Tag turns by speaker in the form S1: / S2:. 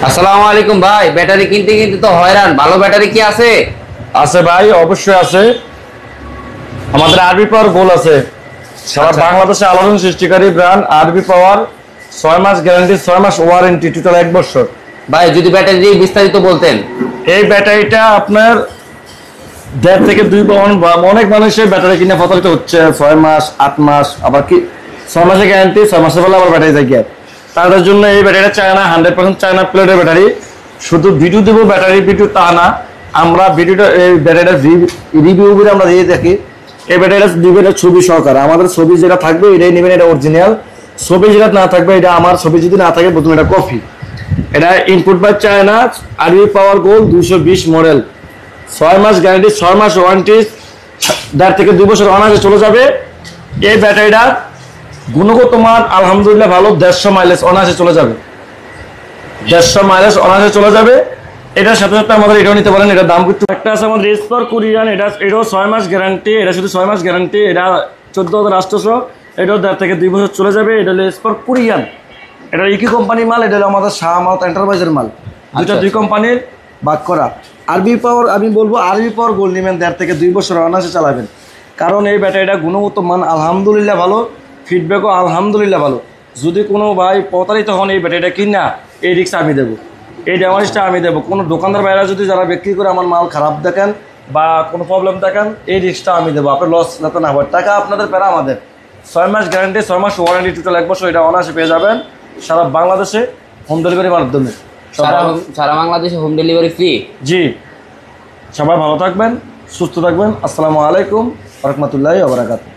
S1: আসসালামু আলাইকুম ভাই, ব্যাটারি কিনতে কিনতে তো হয়রান। ভালো ব্যাটারি কি আছে?
S2: আছে ভাই, অবশ্যই আছে। আমাদের আরবি পাওয়ার গোল আছে, সারা বাংলাদেশে আলোড়ন সৃষ্টিকারী ব্র্যান্ড আরবি পাওয়ার। 6 মাস গ্যারান্টি, 6 মাস ওয়ারেন্টি, টোটাল 1 বছর।
S1: ভাই যদি ব্যাটারি বিস্তারিত বলতেন।
S2: এই ব্যাটারিটা আপনার 1.5 থেকে 2 পাউন্ড, অনেক মানুষের ব্যাটারি কিনে প্রতারিত হচ্ছে। 6 মাস 8 মাস, আবার কি 6 মাসের গ্যারান্টি, 6 মাসের বেলা আবার ব্যাটারি যায়। তাদের জন্য এই ব্যাটারিটা চায়না, 100% চায়না প্লেটের ব্যাটারি। শুধু ভিডিও দেবো, ব্যাটারি ভিডিও তা না, আমরা ভিডিওটা এই ব্যাটারিটার রিভিউ করে আমরা দিয়ে থাকি। এই ব্যাটারিটা দিবেন ছবি সহকারে, আমাদের ছবি যেটা থাকবে এটাই নেবেন, এটা অরিজিনাল। ছবি যেটা না থাকবে এটা আমার, ছবি যদি না থাকে প্রথমে এটা কপি। এটা ইনপুট বাই চায়না, আরবি পাওয়ার গোল 220 মডেল, 6 মাস গ্যারান্টি, 6 মাস ওয়ারেন্টি, 1.5 থেকে 2 বছর অনায়াসে চলে যাবে। এই ব্যাটারিটা গুণগত মান আলহামদুলিল্লাহ ভালো, 150 মাইলেজ অনায়াসে চলে যাবে, 150 মাইলেজ অনায়াসে চলে যাবে। এটার সাথে সাথে আমাদের এটাও নিতে পারেন। এটার দাম একটু একটা আছে আমাদের রেসপার কোরিয়ান, এটাও 6 মাস গ্যারান্টি। এটা শুধু 6 মাস গ্যারান্টি, এটা 14,800, এটাও 1.5 থেকে 2 বছর চলে যাবে। এটা রেসপার কোরিয়ান, এটা ইকি কোম্পানির মাল, এটা হলো আমাদের শাহমাত এন্টারপ্রাইজের মাল। দুই কোম্পানির ভাগ করা। আরবি পাওয়ার আমি বলবো, আরবি পাওয়ার গোল নেবেন, 1.5 থেকে 2 বছর অনায়াসে চালাবেন। কারণ এই ব্যাটারিটা গুণগত মান আলহামদুলিল্লাহ ভালো, ফিডব্যাকও আলহামদুলিল্লাহ ভালো। যদি কোনো ভাই প্রতারিত হন এই ব্যাটারিটা কিনা, এই রিস্ক আমি দেবো, এই ড্যামেজটা আমি দেবো। কোনো দোকানদার বাইরে যদি যারা বিক্রি করে আমার মাল খারাপ দেখেন বা কোনো প্রবলেম দেখেন, এই রিস্কটা আমি দেবো। আপনার লস যাতে না হয়, টাকা আপনাদের প্যারা আমাদের। 6 মাস গ্যারান্টি, 6 মাস ওয়ারেন্টি, টোটাল 1 বছর। এটা অনায়াসে পেয়ে যাবেন সারা বাংলাদেশে হোম ডেলিভারির মাধ্যমে।
S1: সারা বাংলাদেশে হোম ডেলিভারি ফ্রি।
S2: জি, সবাই ভালো থাকবেন, সুস্থ থাকবেন। আসসালামু আলাইকুম ওয়া রাহমাতুল্লাহি ওয়া বারাকাতুহু।